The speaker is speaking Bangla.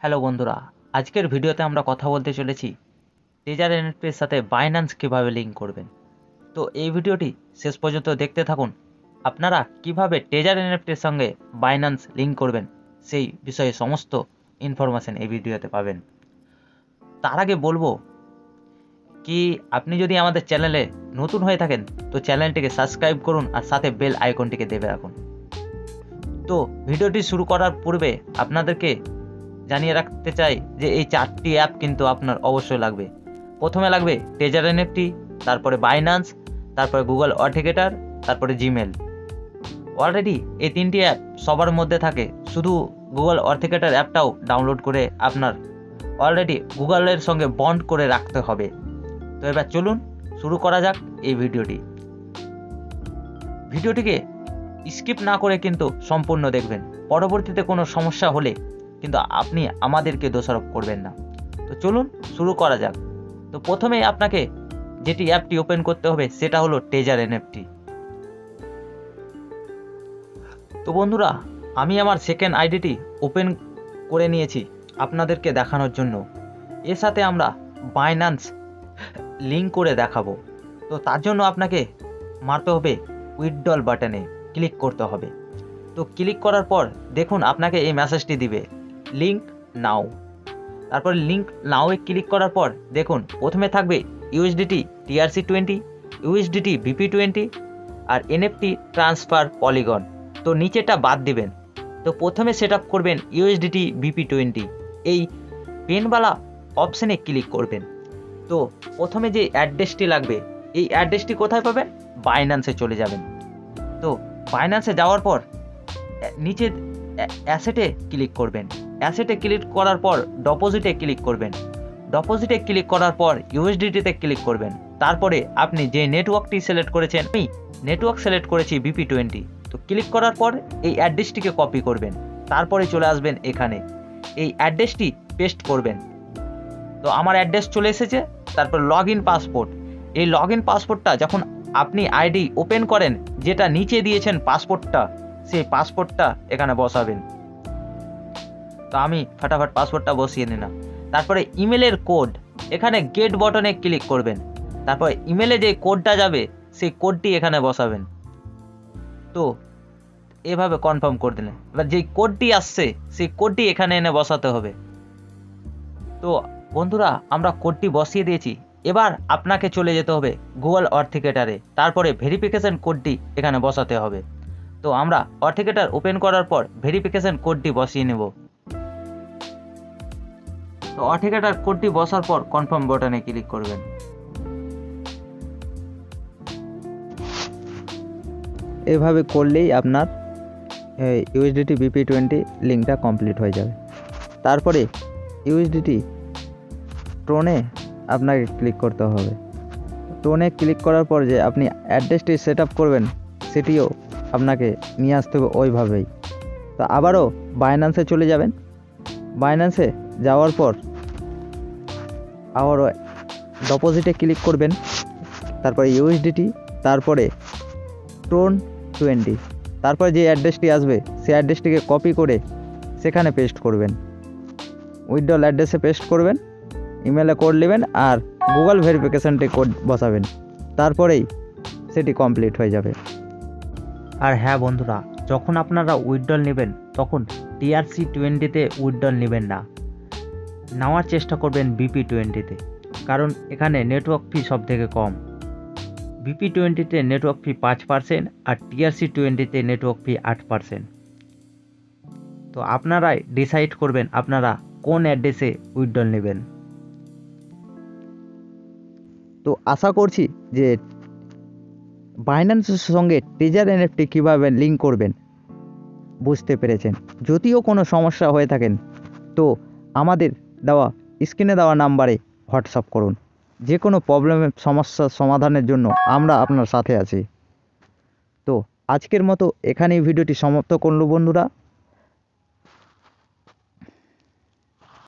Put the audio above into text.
হ্যালো বন্ধুরা, আজকের ভিডিওতে আমরা কথা বলতে চলেছি টেজার এনএফটির সাথে বাইন্যান্স কীভাবে লিঙ্ক করবেন। তো এই ভিডিওটি শেষ পর্যন্ত দেখতে থাকুন। আপনারা কিভাবে টেজার এনএফটির সঙ্গে বাইন্যান্স লিঙ্ক করবেন সেই বিষয়ে সমস্ত ইনফরমেশন এই ভিডিওতে পাবেন। তার আগে বলবো কি, আপনি যদি আমাদের চ্যানেলে নতুন হয়ে থাকেন তো চ্যানেলটিকে সাবস্ক্রাইব করুন আর সাথে বেল আইকনটিকে দেবে রাখুন। তো ভিডিওটি শুরু করার পূর্বে আপনাদেরকে জানিয়ে রাখতে চাই যে এই 4টি অ্যাপ কিন্তু আপনার অবশ্যই লাগবে। প্রথমে লাগবে টেজার এনএফটি, তারপরে বাইন্যান্স, তারপরে গুগল অথেন্টিকেটর, তারপরে জিমেল। অলরেডি এই 3টি অ্যাপ সবার মধ্যে থাকে, শুধু গুগল অথেন্টিকেটর অ্যাপটাও ডাউনলোড করে আপনার অলরেডি গুগলের সঙ্গে বন্ড করে রাখতে হবে। তো এবার চলুন শুরু করা যাক এই ভিডিওটিকে স্কিপ না করে কিন্তু সম্পূর্ণ দেখবেন। পরবর্তীতে কোনো সমস্যা হলে কিন্তু আপনি আমাদেরকে দোষারোপ করবেন না। তো চলুন শুরু করা যাক। তো প্রথমে আপনাকে যেটি অ্যাপটি ওপেন করতে হবে সেটা হলো টেজার এনএফটি। তো বন্ধুরা, আমি আমার সেকেন্ড আইডিটি ওপেন করে নিয়েছি আপনাদেরকে দেখানোর জন্য। এর সাথে আমরা বাইন্যান্স লিঙ্ক করে দেখাবো। তো তার জন্য আপনাকে মারতে হবে উইথড্রল বাটনে ক্লিক করতে হবে। তো ক্লিক করার পর দেখুন আপনাকে এই মেসেজটি দিবে, লিঙ্ক নাও। তারপর লিঙ্ক নাও-এ ক্লিক করার পর দেখুন প্রথমে থাকবে ইউএসডিটি TRC20, ইউএসডিটি BP20 আর এনএফটি ট্রান্সফার পলিগন। তো নিচেটা বাদ দিবেন। তো প্রথমে সেট আপ করবেন ইউএসডিটি BP20, এই পেনওয়ালা অপশানে ক্লিক করবেন। তো প্রথমে যে অ্যাড্রেসটি লাগবে, এই অ্যাড্রেসটি কোথায় পাবেন? বাইন্যান্সে চলে যাবেন। তো বাইন্যান্সে যাওয়ার পর নিচে অ্যাসেটে ক্লিক করবেন। অ্যাসেটে ক্লিক করার পর ডিপোজিটে ক্লিক করবেন। ডিপোজিটে ক্লিক করার পর ইউএসডিটিতে ক্লিক করবেন। তারপরে আপনি যে নেটওয়ার্কটি সিলেক্ট করেছেন, আমি নেটওয়ার্ক সিলেক্ট করেছি BP20। তো ক্লিক করার পর এই অ্যাড্রেসটিকে কপি করবেন। তারপরে চলে আসবেন এখানে, এই অ্যাড্রেসটি পেস্ট করবেন। তো আমার অ্যাড্রেস চলে এসেছে। তারপর লগ ইন পাসপোর্ট, এই লগ ইন পাসপোর্টটা যখন আপনি আইডি ওপেন করেন, যেটা নিচে দিয়েছেন পাসপোর্টটা, সেই পাসপোর্টটা এখানে বসাবেন। তো আমি ফটাফট পাসপোর্টটা বসিয়ে নিলাম। তারপরে ইমেলের কোড, এখানে গেট বটনে ক্লিক করবেন। তারপরে ইমেলে যে কোডটা যাবে সেই কোডটি এখানে বসাবেন। তো এভাবে কনফার্ম করে দিলেন। এবার যে কোডটি আসছে সেই কোডটি এখানে এনে বসাতে হবে। তো বন্ধুরা, আমরা কোডটি বসিয়ে দিয়েছি। এবার আপনাকে চলে যেতে হবে গুগল অথেন্টিকেটরে, তারপরে ভেরিফিকেশন কোডটি এখানে বসাতে হবে। তো আমরা অথেন্টিকেটর ওপেন করার পর ভেরিফিকেশন কোডটি বসিয়ে নেব। তো অথেন্টিকেটর কোডটি বসার পর কনফার্ম বাটনে ক্লিক করবেন। এভাবে করলেই আপনার ইউএসডিটি BP20 লিঙ্কটা কমপ্লিট হয়ে যাবে। তারপরে ইউএসডিটি টোনে আপনাকে ক্লিক করতে হবে। টোনে ক্লিক করার পর যে আপনি অ্যাড্রেসটি সেট আপ করবেন সেটিও আপনাকে নিয়ে আসতে হবে ওইভাবেই। তো আবারও বাইন্যান্সে চলে যাবেন। বাইন্যান্সে যাওয়ার পর আবারও ডিপোজিটে ক্লিক করবেন। তারপরে ইউএসডিটি, তারপরে TRC20, তারপরে যে অ্যাড্রেসটি আসবে সেই অ্যাড্রেসটিকে কপি করে সেখানে পেস্ট করবেন। উইথড্রল অ্যাড্রেসে পেস্ট করবেন, ইমেলে কোড নেবেন আর গুগল ভেরিফিকেশনটি কোড বসাবেন। তারপরেই সেটি কমপ্লিট হয়ে যাবে। আর হ্যাঁ বন্ধুরা, যখন আপনারা উইথড্রল নেবেন তখন TRC20-তে উইথড্রল নেবেন না, নেওয়ার চেষ্টা করবেন BP20-তে, কারণ এখানে নেটওয়ার্ক ফি সব থেকে কম। BP20-তে নেটওয়ার্ক ফি 5% আর TRC20-তে নেটওয়ার্ক ফি 8%। তো আপনারাই ডিসাইড করবেন আপনারা কোন অ্যাড্রেসে উইথড্রল নেবেন। তো আশা করছি যে বাইন্যান্সের সঙ্গে টেজার এনএফটি কীভাবে লিঙ্ক করবেন বুঝতে পেরেছেন। যদিও কোনো সমস্যা হয়ে থাকেন তো আমাদের দেওয়া স্ক্রিনে দেওয়া নাম্বারে হোয়াটসঅ্যাপ করুন। যে কোনো প্রবলেমের সমস্যার সমাধানের জন্য আমরা আপনার সাথে আছি। তো আজকের মতো এখানেই ভিডিওটি সমাপ্ত করল বন্ধুরা।